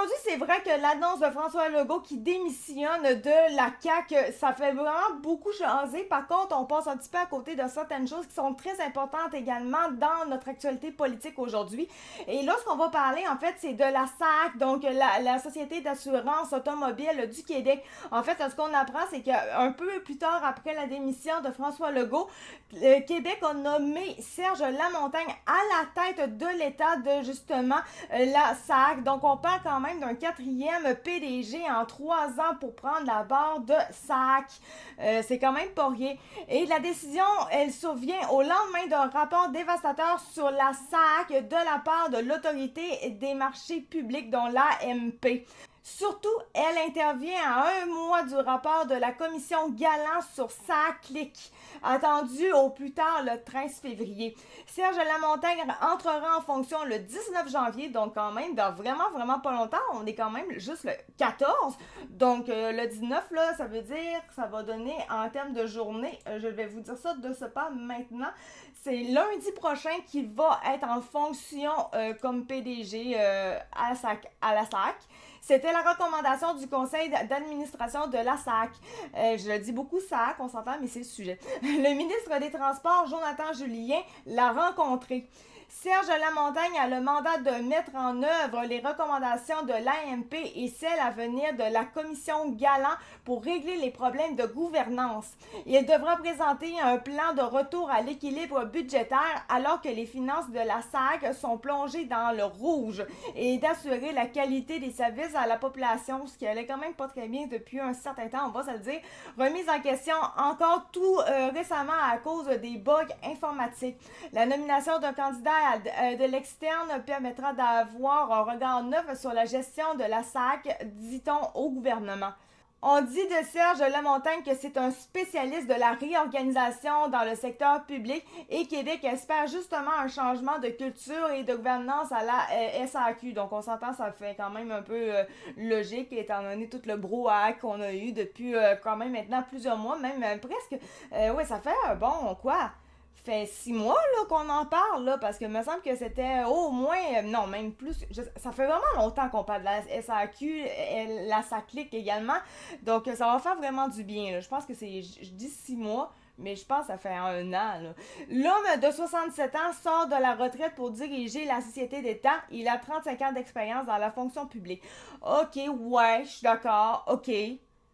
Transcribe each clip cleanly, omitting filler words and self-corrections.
aujourd'hui, c'est vrai que l'annonce de François Legault qui démissionne de la CAQ, ça fait vraiment beaucoup jaser. Par contre, on passe un petit peu à côté de certaines choses qui sont très importantes également dans notre actualité politique aujourd'hui. Et là, ce qu'on va parler, en fait, c'est de la SAC, donc la Société d'assurance automobile du Québec. En fait, ce qu'on apprend, c'est qu'un peu plus tard, après la démission de François Legault, le Québec a nommé Serge Lamontagne à la tête de l'État de, justement, la SAC. Donc, on parle quand même d'un quatrième PDG en 3 ans pour prendre la barre de SAC. C'est quand même pas rien. Et la décision, elle survient au lendemain d'un rapport dévastateur sur la SAC de la part de l'Autorité des marchés publics, dont l'AMP. Surtout, elle intervient à 1 mois du rapport de la commission Galland sur SAC-CLIC, attendu au plus tard le 13 février. Serge Lamontagne entrera en fonction le 19 janvier, donc quand même dans vraiment pas longtemps. On est quand même juste le 14. Donc le 19, là, ça veut dire, ça va donner en termes de journée, je vais vous dire ça de ce pas maintenant, c'est lundi prochain qu'il va être en fonction comme PDG à la SAC. C'était la recommandation du conseil d'administration de la SAC. Je le dis beaucoup SAC, on s'entend, mais c'est le sujet. Le ministre des Transports, Jonathan Julien, l'a rencontré. Serge Lamontagne a le mandat de mettre en œuvre les recommandations de l'AMP et celles à venir de la commission Galland pour régler les problèmes de gouvernance. Il devra présenter un plan de retour à l'équilibre budgétaire alors que les finances de la SAC sont plongées dans le rouge et d'assurer la qualité des services à la population, ce qui allait quand même pas très bien depuis un certain temps, on va se le dire. Remise en question encore tout récemment à cause des bugs informatiques. La nomination d'un candidat de l'externe permettra d'avoir un regard neuf sur la gestion de la SAC, dit-on au gouvernement. On dit de Serge Lamontagne que c'est un spécialiste de la réorganisation dans le secteur public et Québec espère justement un changement de culture et de gouvernance à la SAQ. Donc on s'entend, ça fait quand même un peu logique étant donné tout le brouhaha qu'on a eu depuis quand même maintenant plusieurs mois, même presque, ouais, ça fait bon, quoi? Fait 6 mois là qu'on en parle là parce que me semble que c'était au moins non même plus ça fait vraiment longtemps qu'on parle de la SAQ, la SACLIC également, donc ça va faire vraiment du bien là. Je pense que c'est je dis 6 mois mais je pense que ça fait 1 an. Là. L'homme de 67 ans sort de la retraite pour diriger la société d'État. Il a 35 ans d'expérience dans la fonction publique. Ok, ouais, je suis d'accord, ok.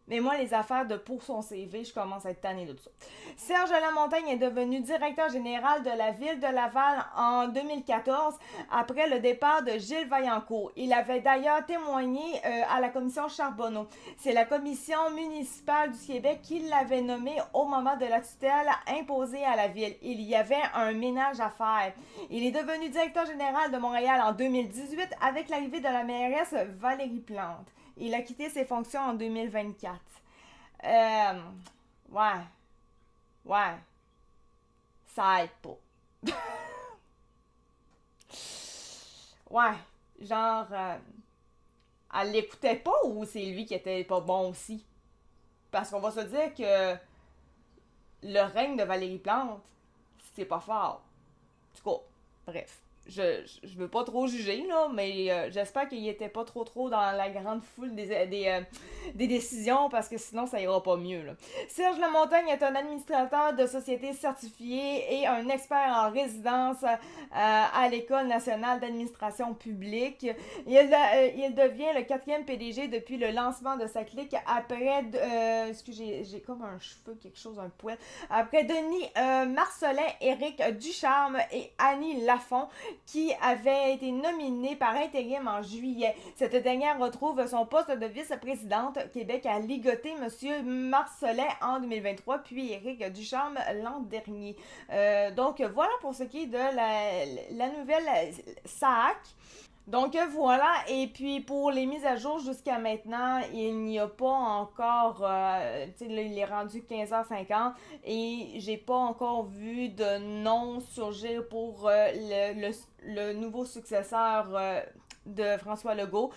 Mais moi, les affaires de pour son CV, je commence à être tannée de tout ça. Serge Lamontagne est devenu directeur général de la ville de Laval en 2014 après le départ de Gilles Vaillancourt. Il avait d'ailleurs témoigné à la commission Charbonneau. C'est la commission municipale du Québec qui l'avait nommé au moment de la tutelle imposée à la ville. Il y avait un ménage à faire. Il est devenu directeur général de Montréal en 2018 avec l'arrivée de la mairesse Valérie Plante. Il a quitté ses fonctions en 2024. Ouais. Ouais. Ça aide pas. Ouais. Genre, elle l'écoutait pas ou c'est lui qui était pas bon aussi? Parce qu'on va se dire que le règne de Valérie Plante, c'est pas fort. En tout cas, bref. Je veux pas trop juger, là, mais j'espère qu'il était pas trop dans la grande foule des décisions, parce que sinon, ça ira pas mieux, là. Serge Lamontagne est un administrateur de société certifié et un expert en résidence à l'École nationale d'administration publique. Il devient le 4e PDG depuis le lancement de sa clique après... excusez, j'ai comme un cheveu, quelque chose, un poil. Après Denis Marcelin, Éric Ducharme et Annie Lafont, qui avait été nominée par intérim en juillet. Cette dernière retrouve son poste de vice-présidente. Québec a ligoté M. Marcelin en 2023, puis Éric Ducharme l'an dernier. Donc voilà pour ce qui est de la nouvelle SAC. Donc voilà, et puis pour les mises à jour jusqu'à maintenant, il n'y a pas encore, tu sais, il est rendu 15h50 et j'ai pas encore vu de nom surgir pour le nouveau successeur de François Legault.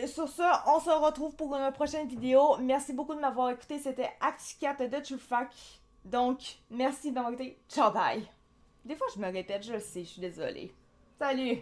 Sur ça, on se retrouve pour une prochaine vidéo. Merci beaucoup de m'avoir écouté, c'était Actu 4 de True Fact. Donc, merci de m'avoir écouté. Ciao, bye! Des fois, je me répète, je le sais, je suis désolée. Salut!